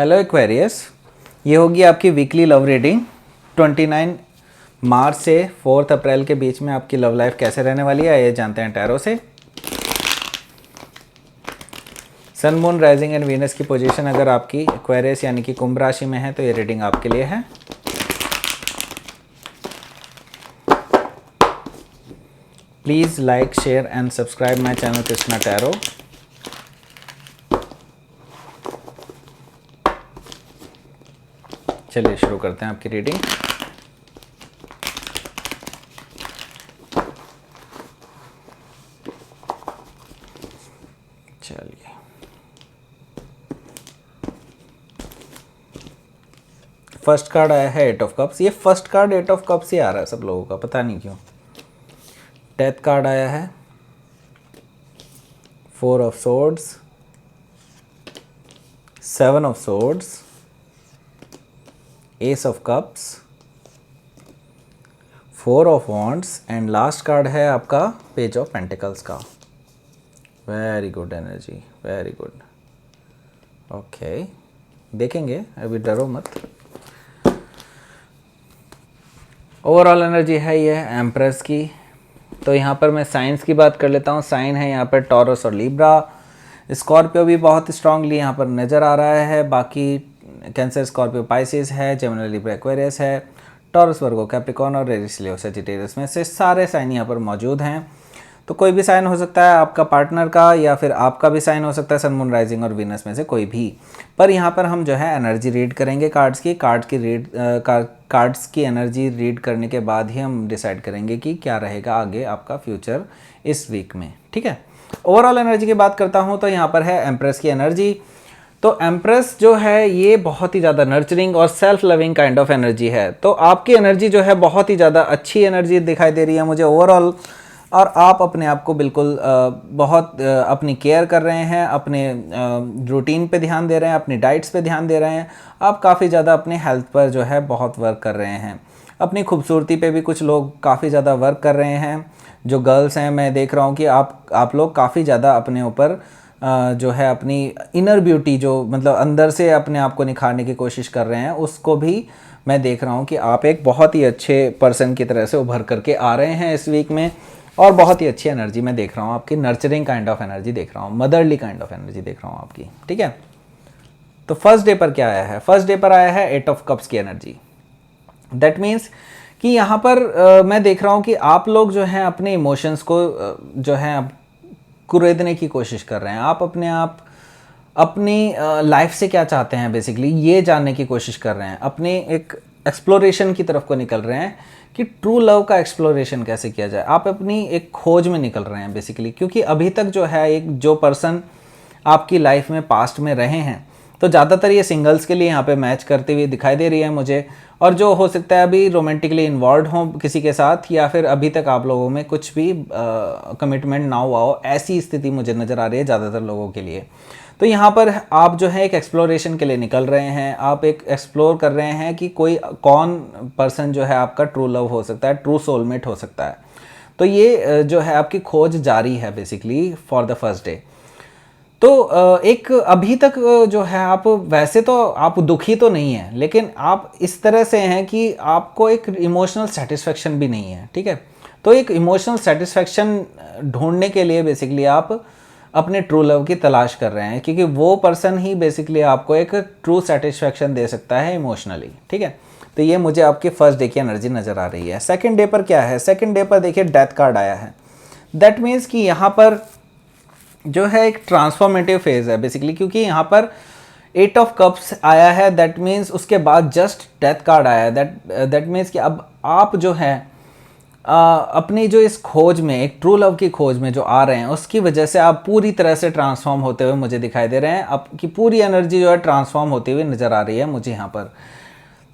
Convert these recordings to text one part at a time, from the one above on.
Hello Aquarius, ये होगी आपकी वीकली लव रीडिंग 29 मार्च से 4 अप्रैल के बीच में आपकी लव लाइफ कैसे रहने वाली है ये जानते हैं टैरो से। Sun moon rising and Venus की पोजीशन अगर आपकी एक्वेरियस यानी कि कुंभ राशि में है तो ये रीडिंग आपके लिए है। Please like share and subscribe my channel Krishna tarot. चलिए शुरू करते हैं आपकी रीडिंग। चलिए, फर्स्ट कार्ड आया है 8 ऑफ कप्स। ये फर्स्ट कार्ड 8 ऑफ कप्स ही आ रहा है सब लोगों का, पता नहीं क्यों। डेथ कार्ड आया है 4 of swords, 7 of swords, S of cups, 4 of wands and last card है आपका पेज ऑफ पेंटिकल्स का। Very good energy, very good. Okay, देखेंगे, अभी डरो मत। ओवरऑल एनर्जी है ये एम्प्रेस की। तो यहाँ पर मैं साइंस की बात कर लेता हूँ। साइन है यहाँ पर टॉरस और लिब्रा। स्कॉर्पियो भी बहुत स्ट्रांगली यहाँ पर नज़र आ रहा है। बाकी कैंसर, स्कॉर्पियो, पाइसिस है, जेमिनी, लिब्रा, एक्वेरियस है, टॉरस, वर्गो, कैप्रिकॉर्न और एरिस, लियो, सजिटेरियस में से सारे साइन यहाँ पर मौजूद हैं। तो कोई भी साइन हो सकता है आपका पार्टनर का, या फिर आपका भी साइन हो सकता है सन मून राइजिंग और वीनस में से कोई भी। पर यहाँ पर हम जो है एनर्जी रीड करेंगे कार्ड्स की एनर्जी रीड करने के बाद ही हम डिसाइड करेंगे कि क्या रहेगा आगे आपका फ्यूचर इस वीक में। ठीक है, ओवरऑल एनर्जी की बात करता हूँ तो यहाँ पर है एम्प्रेस की एनर्जी। तो एम्प्रेस जो है ये बहुत ही ज़्यादा नर्चरिंग और self loving kind of energy है। तो आपकी एनर्जी जो है बहुत ही ज़्यादा अच्छी एनर्जी दिखाई दे रही है मुझे ओवरऑल। और आप अपने आप को बिल्कुल बहुत अपनी केयर कर रहे हैं, अपने रूटीन पे ध्यान दे रहे हैं, अपनी डाइट्स पे ध्यान दे रहे हैं। आप काफ़ी ज़्यादा अपने हेल्थ पर जो है बहुत वर्क कर रहे हैं। अपनी खूबसूरती पे भी कुछ लोग काफ़ी ज़्यादा वर्क कर रहे हैं। जो गर्ल्स हैं, मैं देख रहा हूँ कि आप लोग काफ़ी ज़्यादा अपने ऊपर जो है अपनी इनर ब्यूटी, जो मतलब अंदर से अपने आप को निखारने की कोशिश कर रहे हैं, उसको भी मैं देख रहा हूँ कि आप एक बहुत ही अच्छे पर्सन की तरह से उभर करके आ रहे हैं इस वीक में। और बहुत ही अच्छी एनर्जी मैं देख रहा हूँ आपकी, नर्चरिंग काइंड ऑफ एनर्जी देख रहा हूँ, मदरली काइंड ऑफ एनर्जी देख रहा हूँ आपकी। ठीक है, तो फर्स्ट डे पर क्या आया है? फर्स्ट डे पर आया है 8 ऑफ कप्स की एनर्जी। दैट मीन्स कि यहाँ पर मैं देख रहा हूँ कि आप लोग जो हैं अपने इमोशंस को जो है कुरेदने की कोशिश कर रहे हैं। आप अपनी लाइफ से क्या चाहते हैं बेसिकली ये जानने की कोशिश कर रहे हैं। अपने एक एक्सप्लोरेशन की तरफ को निकल रहे हैं कि ट्रू लव का एक्सप्लोरेशन कैसे किया जाए। आप अपनी एक खोज में निकल रहे हैं बेसिकली, क्योंकि अभी तक जो है एक जो पर्सन आपकी लाइफ में पास्ट में रहे हैं, तो ज़्यादातर ये सिंगल्स के लिए यहाँ पे मैच करते हुए दिखाई दे रही है मुझे। और जो हो सकता है अभी रोमांटिकली इन्वॉल्व हो किसी के साथ, या फिर अभी तक आप लोगों में कुछ भी कमिटमेंट ना हुआ हो, ऐसी स्थिति मुझे नज़र आ रही है ज़्यादातर लोगों के लिए। तो यहाँ पर आप जो है एक एक्सप्लोरेशन के लिए निकल रहे हैं। आप एक एक्सप्लोर कर रहे हैं कि कौन पर्सन जो है आपका ट्रू लव हो सकता है, ट्रू सोलमेट हो सकता है। तो ये जो है आपकी खोज जारी है basically for the first day. तो एक अभी तक जो है आप वैसे तो आप दुखी तो नहीं हैं, लेकिन आप इस तरह से हैं कि आपको एक इमोशनल सेटिस्फेक्शन भी नहीं है। ठीक है, तो एक इमोशनल सेटिस्फेक्शन ढूंढने के लिए बेसिकली आप अपने ट्रू लव की तलाश कर रहे हैं, क्योंकि वो पर्सन ही बेसिकली आपको एक ट्रू सेटिस्फेक्शन दे सकता है इमोशनली। ठीक है, तो ये मुझे आपके फर्स्ट डे की एनर्जी नज़र आ रही है। सेकेंड डे पर क्या है? सेकेंड डे पर देखिए डेथ कार्ड आया है। दैट मीन्स कि यहाँ पर जो है एक ट्रांसफॉर्मेटिव फेज है बेसिकली, क्योंकि यहाँ पर 8 ऑफ कप्स आया है। दैट मीन्स उसके बाद जस्ट डेथ कार्ड आया है। दैट मीन्स कि अब आप जो है अपनी जो इस खोज में, एक ट्रू लव की खोज में जो आ रहे हैं, उसकी वजह से आप पूरी तरह से ट्रांसफॉर्म होते हुए मुझे दिखाई दे रहे हैं। आपकी पूरी एनर्जी जो है ट्रांसफॉर्म होती हुई नज़र आ रही है मुझे यहाँ पर।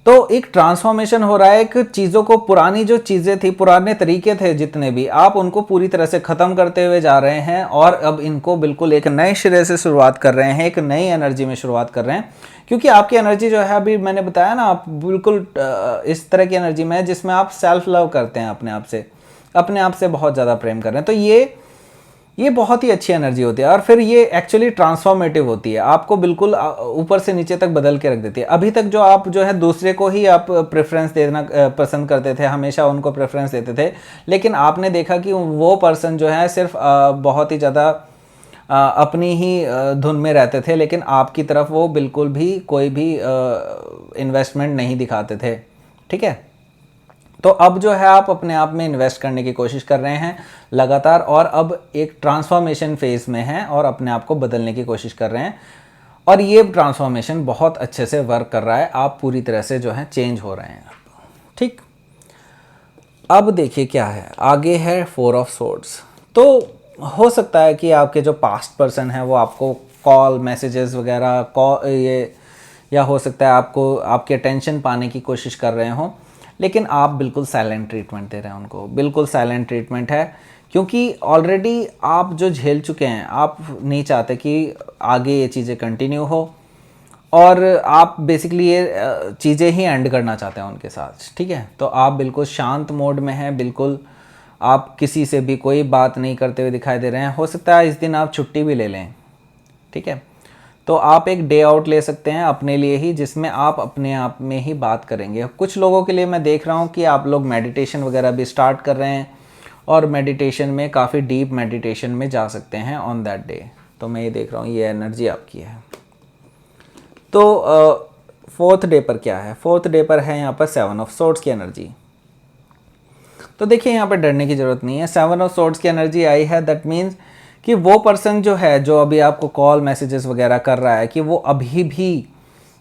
तो एक ट्रांसफॉर्मेशन हो रहा है, एक चीज़ों को, पुरानी जो चीज़ें थी, पुराने तरीके थे जितने भी, आप उनको पूरी तरह से ख़त्म करते हुए जा रहे हैं और अब इनको बिल्कुल एक नए सिरे से शुरुआत कर रहे हैं, एक नई एनर्जी में शुरुआत कर रहे हैं। क्योंकि आपकी एनर्जी जो है, अभी मैंने बताया ना, आप बिल्कुल इस तरह की एनर्जी में है जिसमें आप सेल्फ लव करते हैं, अपने आप से बहुत ज़्यादा प्रेम कर रहे हैं। तो ये ये बहुत ही अच्छी एनर्जी होती है और फिर ये एक्चुअली ट्रांसफॉर्मेटिव होती है, आपको बिल्कुल ऊपर से नीचे तक बदल के रख देती है। अभी तक जो आप जो है दूसरे को ही आप प्रेफरेंस देना पसंद करते थे, हमेशा उनको प्रेफरेंस देते थे, लेकिन आपने देखा कि वो पर्सन जो है सिर्फ बहुत ही ज़्यादा अपनी ही धुन में रहते थे, लेकिन आपकी तरफ वो बिल्कुल भी कोई भी इन्वेस्टमेंट नहीं दिखाते थे। ठीक है, तो अब जो है आप अपने आप में इन्वेस्ट करने की कोशिश कर रहे हैं लगातार, और अब एक ट्रांसफॉर्मेशन फेज में हैं और अपने आप को बदलने की कोशिश कर रहे हैं, और ये ट्रांसफॉर्मेशन बहुत अच्छे से वर्क कर रहा है, आप पूरी तरह से जो है चेंज हो रहे हैं। ठीक, अब देखिए क्या है आगे है 4 ऑफ सोर्ड्स। तो हो सकता है कि आपके जो पास्ट पर्सन है वो आपको कॉल मैसेजेस वगैरह कॉल ये, या हो सकता है आपको आपके अटेंशन पाने की कोशिश कर रहे हों, लेकिन आप बिल्कुल साइलेंट ट्रीटमेंट दे रहे हैं उनको, बिल्कुल साइलेंट ट्रीटमेंट है, क्योंकि ऑलरेडी आप जो झेल चुके हैं, आप नहीं चाहते कि आगे ये चीज़ें कंटिन्यू हो, और आप बेसिकली ये चीज़ें ही एंड करना चाहते हैं उनके साथ। ठीक है, तो आप बिल्कुल शांत मोड में हैं, बिल्कुल आप किसी से भी कोई बात नहीं करते हुए दिखाई दे रहे हैं। हो सकता है इस दिन आप छुट्टी भी ले लें। ठीक है, तो आप एक डे आउट ले सकते हैं अपने लिए ही, जिसमें आप अपने आप में ही बात करेंगे। कुछ लोगों के लिए मैं देख रहा हूँ कि आप लोग मेडिटेशन वगैरह भी स्टार्ट कर रहे हैं, और मेडिटेशन में काफ़ी डीप मेडिटेशन में जा सकते हैं ऑन दैट डे। तो मैं ये देख रहा हूँ ये एनर्जी आपकी है। तो 4th डे पर क्या है, 4th डे पर है यहाँ पर 7 ऑफ सोर्ड्स की एनर्जी। तो देखिए यहाँ पर डरने की ज़रूरत नहीं है, 7 ऑफ सोर्ड्स की एनर्जी आई है, दैट मीन्स कि वो पर्सन जो है, जो अभी आपको कॉल मैसेजेस वगैरह कर रहा है, कि वो अभी भी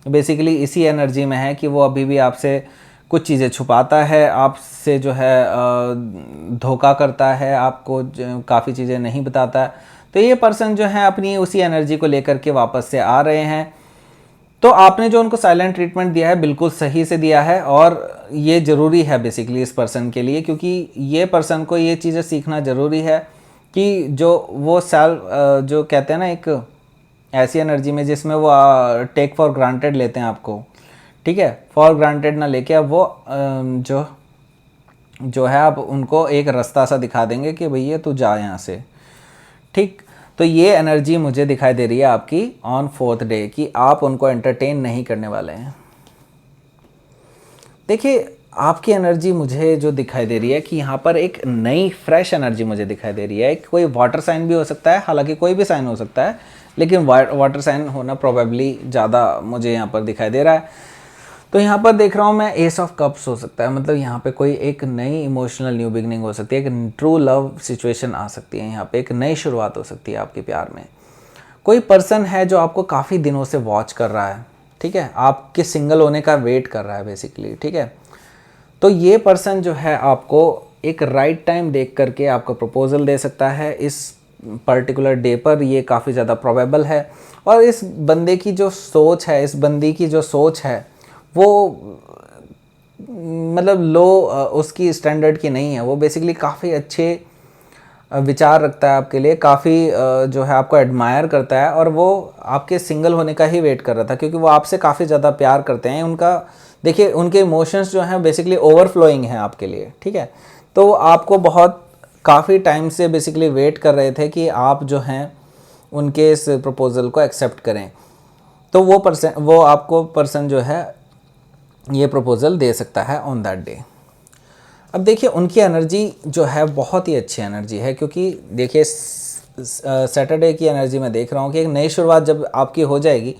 बेसिकली इसी एनर्जी में है कि वो अभी भी आपसे कुछ चीज़ें छुपाता है, आपसे जो है धोखा करता है, आपको काफ़ी चीज़ें नहीं बताता है। तो ये पर्सन जो है अपनी उसी एनर्जी को लेकर के वापस से आ रहे हैं। तो आपने जो उनको साइलेंट ट्रीटमेंट दिया है बिल्कुल सही से दिया है, और ये ज़रूरी है बेसिकली इस पर्सन के लिए, क्योंकि ये पर्सन को ये चीज़ें सीखना ज़रूरी है कि जो वो जो कहते हैं ना, एक ऐसी एनर्जी में जिसमें वो टेक फॉर ग्रांटेड लेते हैं आपको। ठीक है, फॉर ग्रांटेड ना लेके अब वो जो है आप उनको एक रास्ता सा दिखा देंगे कि भैया तू जा यहाँ से। ठीक, तो ये एनर्जी मुझे दिखाई दे रही है आपकी ऑन 4th डे, कि आप उनको एंटरटेन नहीं करने वाले हैं। देखिए आपकी एनर्जी मुझे जो दिखाई दे रही है कि यहाँ पर एक नई फ्रेश एनर्जी मुझे दिखाई दे रही है। कोई वाटर साइन भी हो सकता है, हालांकि कोई भी साइन हो सकता है, लेकिन वाटर साइन होना प्रोबेबली ज़्यादा मुझे यहाँ पर दिखाई दे रहा है। तो यहाँ पर देख रहा हूँ मैं एस ऑफ कप्स हो सकता है, मतलब यहाँ पे कोई एक नई इमोशनल न्यू बिगनिंग हो सकती है, एक ट्रू लव सिचुएशन आ सकती है, यहाँ पे एक नई शुरुआत हो सकती है आपके प्यार में। कोई पर्सन है जो आपको काफ़ी दिनों से वॉच कर रहा है। ठीक है, आपके सिंगल होने का वेट कर रहा है बेसिकली। ठीक है, तो ये पर्सन जो है आपको एक राइट टाइम देख करके आपको प्रपोजल दे सकता है इस पर्टिकुलर डे पर, ये काफ़ी ज़्यादा प्रोबेबल है। और इस बंदे की जो सोच है, इस बंदी की जो सोच है वो मतलब लो उसकी स्टैंडर्ड की नहीं है, वो बेसिकली काफ़ी अच्छे विचार रखता है आपके लिए, काफ़ी जो है आपको एडमायर करता है, और वो आपके सिंगल होने का ही वेट कर रहा था, क्योंकि वो आपसे काफ़ी ज़्यादा प्यार करते हैं। उनका देखिए उनके इमोशंस जो हैं बेसिकली ओवरफ्लोइंग हैं आपके लिए। ठीक है, तो आपको बहुत काफ़ी टाइम से बेसिकली वेट कर रहे थे कि आप जो हैं उनके इस प्रपोज़ल को एक्सेप्ट करें। तो वो आपको पर्सन जो है ये प्रपोज़ल दे सकता है ऑन दैट डे। अब देखिए उनकी एनर्जी जो है बहुत ही अच्छी एनर्जी है, क्योंकि देखिए सैटरडे की एनर्जी में देख रहा हूँ कि एक नई शुरुआत जब आपकी हो जाएगी,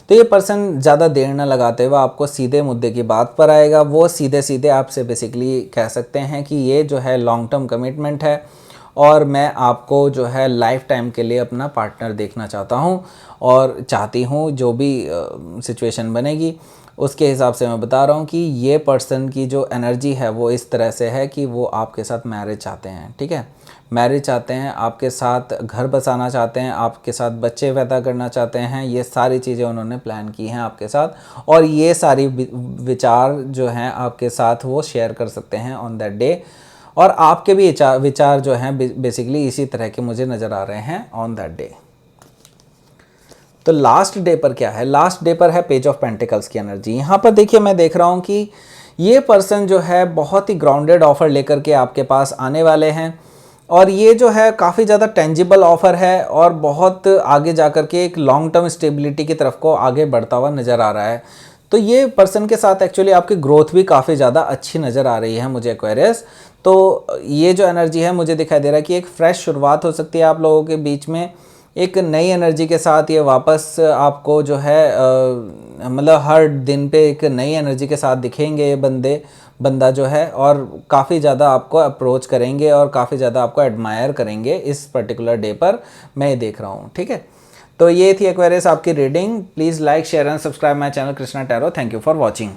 तो ये पर्सन ज़्यादा देर ना लगाते हुए आपको सीधे मुद्दे की बात पर आएगा। वो सीधे सीधे आपसे बेसिकली कह सकते हैं कि ये जो है लॉन्ग टर्म कमिटमेंट है, और मैं आपको जो है लाइफ टाइम के लिए अपना पार्टनर देखना चाहता हूँ, और चाहती हूँ जो भी सिचुएशन बनेगी उसके हिसाब से मैं बता रहा हूँ कि ये पर्सन की जो एनर्जी है वो इस तरह से है कि वो आपके साथ मैरिज चाहते हैं। ठीक है, मैरिज चाहते हैं, आपके साथ घर बसाना चाहते हैं, आपके साथ बच्चे पैदा करना चाहते हैं। ये सारी चीज़ें उन्होंने प्लान की हैं आपके साथ, और ये सारी विचार जो हैं आपके साथ वो शेयर कर सकते हैं ऑन दैट डे। और आपके भी विचार जो हैं बेसिकली इसी तरह के मुझे नज़र आ रहे हैं ऑन दैट डे। तो लास्ट डे पर क्या है, लास्ट डे पर है पेज ऑफ पेंटिकल्स की एनर्जी। यहाँ पर देखिए मैं देख रहा हूँ कि ये पर्सन जो है बहुत ही ग्राउंडेड ऑफर लेकर के आपके पास आने वाले हैं, और ये जो है काफ़ी ज़्यादा टेंजिबल ऑफर है और बहुत आगे जा कर के एक लॉन्ग टर्म स्टेबिलिटी की तरफ को आगे बढ़ता हुआ नज़र आ रहा है। तो ये पर्सन के साथ एक्चुअली आपकी ग्रोथ भी काफ़ी ज़्यादा अच्छी नज़र आ रही है मुझे एक्वेरियस। तो ये जो एनर्जी है मुझे दिखाई दे रहा है कि एक फ्रेश शुरुआत हो सकती है आप लोगों के बीच में, एक नई एनर्जी के साथ ये वापस आपको जो है मतलब हर दिन पे एक नई एनर्जी के साथ दिखेंगे ये बंदा जो है, और काफ़ी ज़्यादा आपको अप्रोच करेंगे और काफ़ी ज़्यादा आपको एडमायर करेंगे इस पर्टिकुलर डे पर, मैं ये देख रहा हूँ। ठीक है, तो ये थी एक्वेरियस आपकी reading. Please like share and subscribe my channel Krishna tarot. Thank you for watching.